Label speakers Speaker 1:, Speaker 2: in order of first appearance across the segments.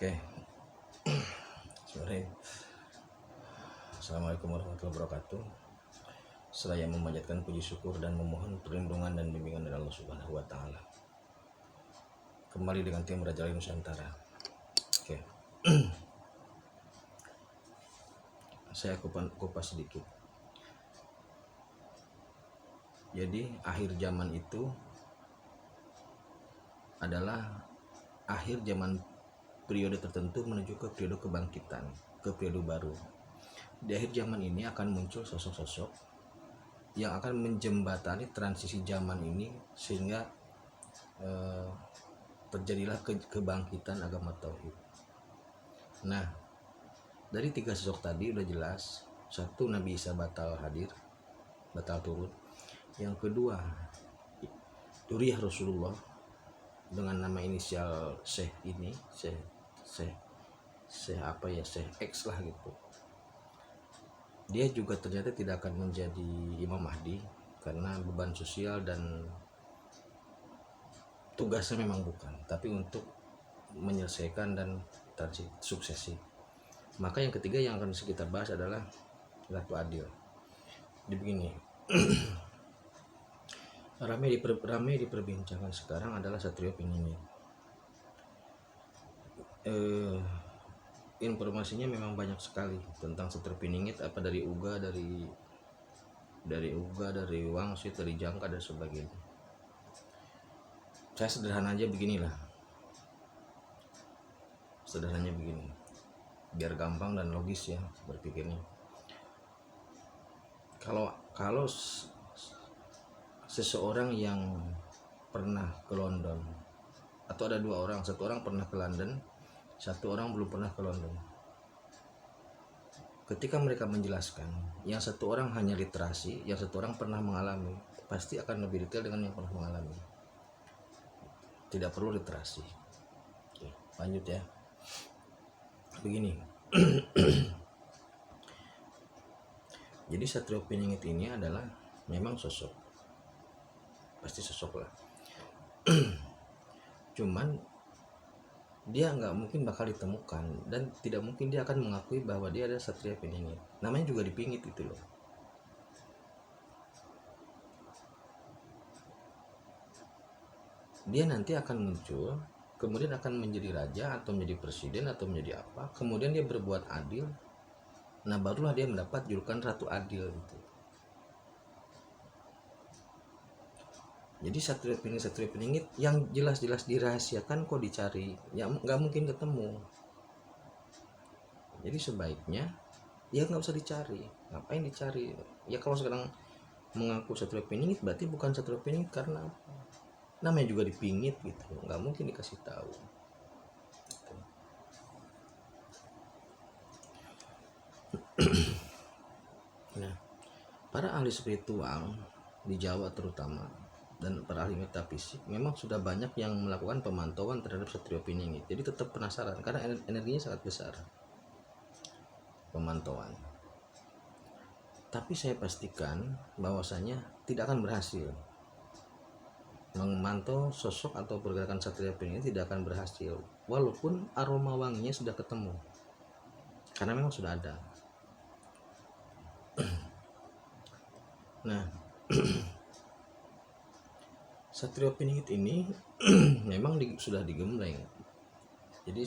Speaker 1: Oke, sore. Assalamualaikum warahmatullahi wabarakatuh. Saya memanjatkan puji syukur dan memohon perlindungan dan bimbingan dari Allah Subhanahu wa taala. Kembali dengan tim Raja Lain Nusantara. Oke. Saya kupas sedikit. Jadi, akhir zaman itu adalah akhir zaman periode tertentu menuju ke periode kebangkitan, ke periode baru. Di akhir zaman ini akan muncul sosok-sosok yang akan menjembatani transisi zaman ini sehingga terjadilah kebangkitan agama tauhid. Nah, dari 3 sosok tadi udah jelas. Satu, Nabi Isa batal hadir, batal turun. Yang kedua, Duriyah Rasulullah dengan nama inisial Syekh ini, Syekh X lah gitu. Dia juga ternyata tidak akan menjadi Imam Mahdi karena beban sosial dan tugasnya memang bukan, tapi untuk menyelesaikan dan suksesi. Maka yang ketiga yang akan kita bahas adalah Ratu Adil. Jadi begini, ramai diperbincangkan sekarang adalah Satrio Piningit. Informasinya memang banyak sekali tentang Satrio Piningit, apa dari Uga, dari Wangsit, dari Jangka dan sebagainya. Saya sederhana aja beginilah. Sederhananya begini, biar gampang dan logis ya berpikirnya. Kalau seseorang yang pernah ke London, atau ada 2 orang, satu orang pernah ke London, satu orang belum pernah ke London. Ketika mereka menjelaskan, yang satu orang hanya literasi, yang satu orang pernah mengalami, pasti akan lebih detail dengan yang pernah mengalami. Tidak perlu literasi. Oke, lanjut ya. Begini. Jadi Satrio Piningit ini adalah memang sosok. Pasti sosok lah. Cuman dia nggak mungkin bakal ditemukan dan tidak mungkin dia akan mengakui bahwa dia adalah Satrio Piningit. Namanya juga dipingit itu loh. Dia nanti akan muncul, kemudian akan menjadi raja atau menjadi presiden atau menjadi apa, kemudian dia berbuat adil. Nah, barulah dia mendapat julukan Ratu Adil gitu. Jadi Satrio Piningit yang jelas-jelas dirahasiakan kok dicari, ya nggak mungkin ketemu. Jadi sebaiknya ya nggak usah dicari. Ngapain dicari? Ya kalau sekarang mengaku Satrio Piningit berarti bukan Satrio Piningit karena apa? Namanya juga dipingit gitu, nggak mungkin dikasih tahu. Nah, para ahli spiritual di Jawa terutama dan para ahli metafisik memang sudah banyak yang melakukan pemantauan terhadap Satrio Piningit. Jadi tetap penasaran karena energinya sangat besar. Pemantauan. Tapi saya pastikan bahwasanya tidak akan berhasil. Memantau sosok atau pergerakan Satrio Piningit tidak akan berhasil walaupun aroma wanginya sudah ketemu. Karena memang sudah ada. Nah, Satrio Piningit ini memang sudah digembleng. Jadi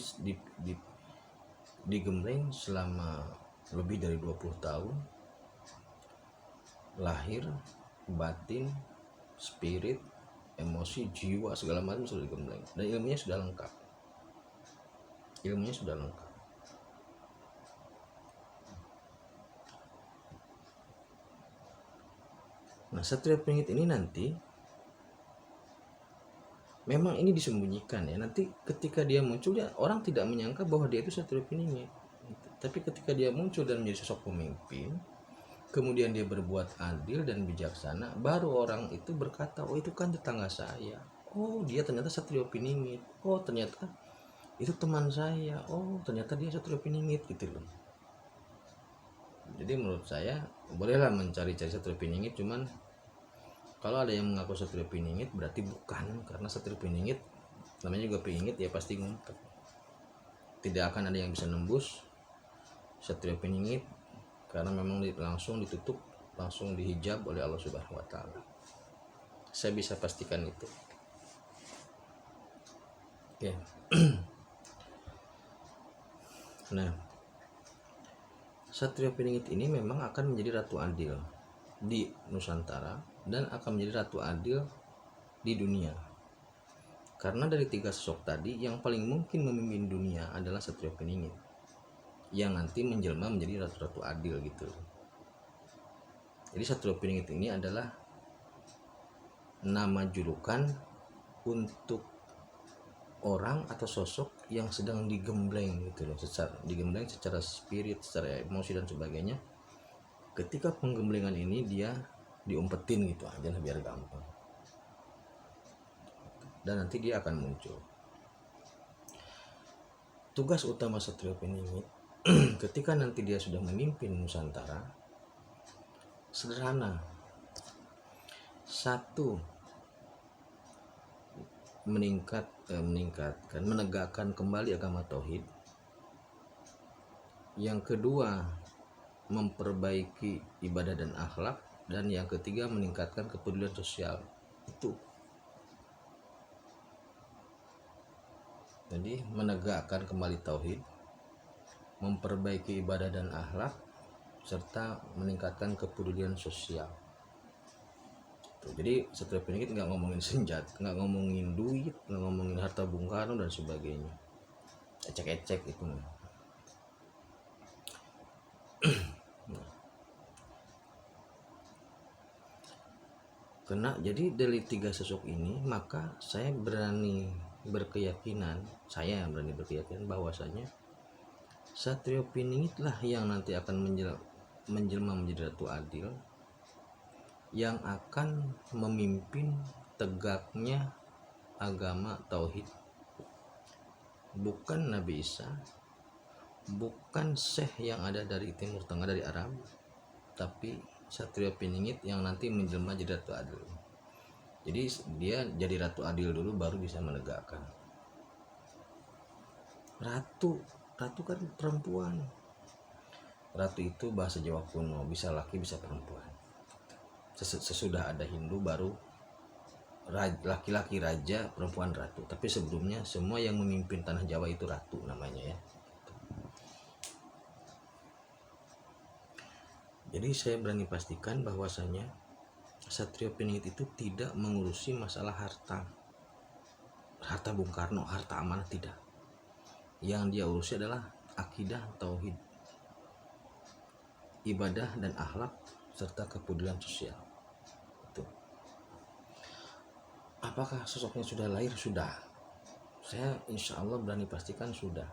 Speaker 1: digembleng selama lebih dari 20 tahun. Lahir, batin, spirit, emosi, jiwa, segala macam sudah digembleng. Dan ilmunya sudah lengkap. Nah, Satrio Piningit ini nanti memang ini disembunyikan ya. Nanti ketika dia muncul ya orang tidak menyangka bahwa dia itu Satrio Piningit. Tapi ketika dia muncul dan menjadi sosok pemimpin, kemudian dia berbuat adil dan bijaksana, baru orang itu berkata, oh itu kan tetangga saya. Oh dia ternyata Satrio Piningit. Oh ternyata itu teman saya. Oh ternyata dia Satrio Piningit gitu loh. Jadi menurut saya bolehlah mencari-cari Satrio Piningit, cuman kalau ada yang mengaku Satrio Piningit berarti bukan, karena Satrio Piningit namanya juga Piningit ya pasti ngumpet. tidak akan ada yang bisa nembus Satrio Piningit, karena memang langsung ditutup, langsung dihijab oleh Allah Subhanahu wa taala. Saya bisa pastikan itu. Oke. Nah, Satrio Piningit ini memang akan menjadi ratu adil di Nusantara dan akan menjadi ratu adil di dunia. Karena dari 3 sosok tadi, yang paling mungkin memimpin dunia adalah Satrio Piningit, yang nanti menjelma menjadi ratu-ratu adil gitu. Jadi Satrio Piningit ini adalah nama julukan untuk orang atau sosok yang sedang digembleng gitu loh, digembleng secara spirit, secara emosi dan sebagainya. Ketika penggemblengan ini dia diumpetin gitu aja lah biar gampang, dan nanti dia akan muncul. Tugas utama Satrio Piningit ketika nanti dia sudah memimpin Nusantara sederhana. 1, menegakkan kembali agama tauhid. Yang kedua, memperbaiki ibadah dan akhlak, dan yang ketiga, meningkatkan kepedulian sosial. Itu. Jadi menegakkan kembali tauhid, memperbaiki ibadah dan akhlak, serta meningkatkan kepedulian sosial. Jadi Satrio Piningit nggak ngomongin senjata, nggak ngomongin duit, nggak ngomongin harta Bung Karno dan sebagainya, ecek-ecek itu. Karena jadi dari 3 sosok ini, maka saya berani berkeyakinan bahwasanya Satrio Piningit lah yang nanti akan menjelma menjadi ratu adil, yang akan memimpin tegaknya agama tauhid. Bukan Nabi Isa, bukan Syekh yang ada dari Timur Tengah, dari Arab, tapi Satrio Piningit yang nanti menjelma jadi ratu adil. Jadi dia jadi ratu adil dulu baru bisa menegakkan. Ratu kan perempuan. Ratu itu bahasa Jawa kuno, bisa laki bisa perempuan. Sesudah ada Hindu baru laki-laki raja, perempuan ratu. Tapi sebelumnya semua yang memimpin tanah Jawa itu ratu namanya ya. Jadi saya berani pastikan bahwasanya Satrio Piningit itu tidak mengurusi masalah harta Bung Karno, harta amanah, tidak. Yang dia urusi adalah akidah, tauhid, ibadah dan akhlak, serta kepedulian sosial. Itu. Apakah sosoknya sudah lahir? Sudah. Saya insya Allah berani pastikan sudah.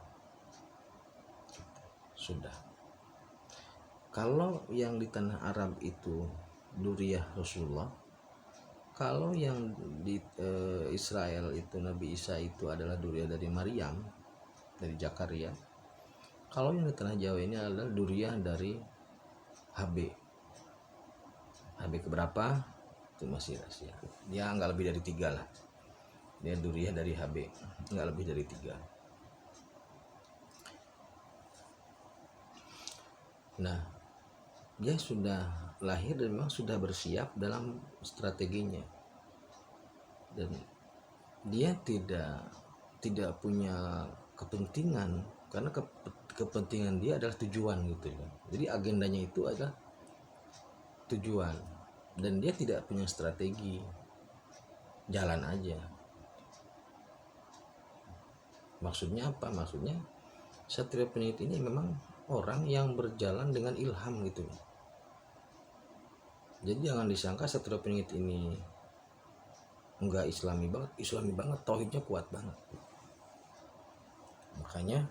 Speaker 1: Kalau yang di tanah Arab itu Duriyah Rasulullah, kalau yang di Israel itu Nabi Isa itu adalah Duriyah dari Maryam, dari Zakaria. Kalau yang di tanah Jawa ini adalah Duriyah dari HB keberapa itu masih rahasia. Dia nggak lebih dari 3 lah. Dia Duriyah dari HB, nggak lebih dari 3. Nah, dia sudah lahir dan memang sudah bersiap dalam strateginya, dan dia tidak punya kepentingan, karena kepentingan dia adalah tujuan gitu ya. Jadi agendanya itu adalah tujuan, dan dia tidak punya strategi, jalan aja. Maksudnya apa? Maksudnya Satrio Piningit ini memang orang yang berjalan dengan ilham gitu. Jadi jangan disangka Satrio Piningit ini enggak islami banget, tauhidnya kuat banget. Makanya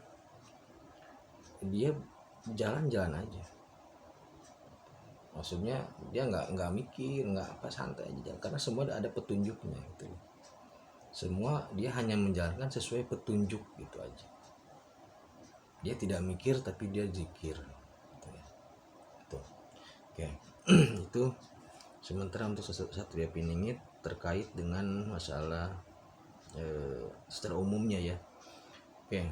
Speaker 1: dia jalan-jalan aja. Maksudnya dia nggak mikir, nggak apa, santai aja, karena semua ada petunjuknya gitu. Semua dia hanya menjalankan sesuai petunjuk gitu aja. Dia tidak mikir tapi dia zikir gitu ya. Tuh. Oke. Itu sementara untuk Satrio Piningit terkait dengan masalah secara umumnya ya. Oke,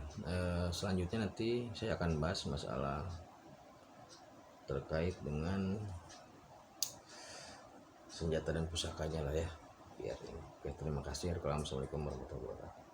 Speaker 1: selanjutnya nanti saya akan bahas masalah terkait dengan senjata dan pusakanya lah ya. Biar ini. Oke, terima kasih. Assalamualaikum warahmatullahi wabarakatuh.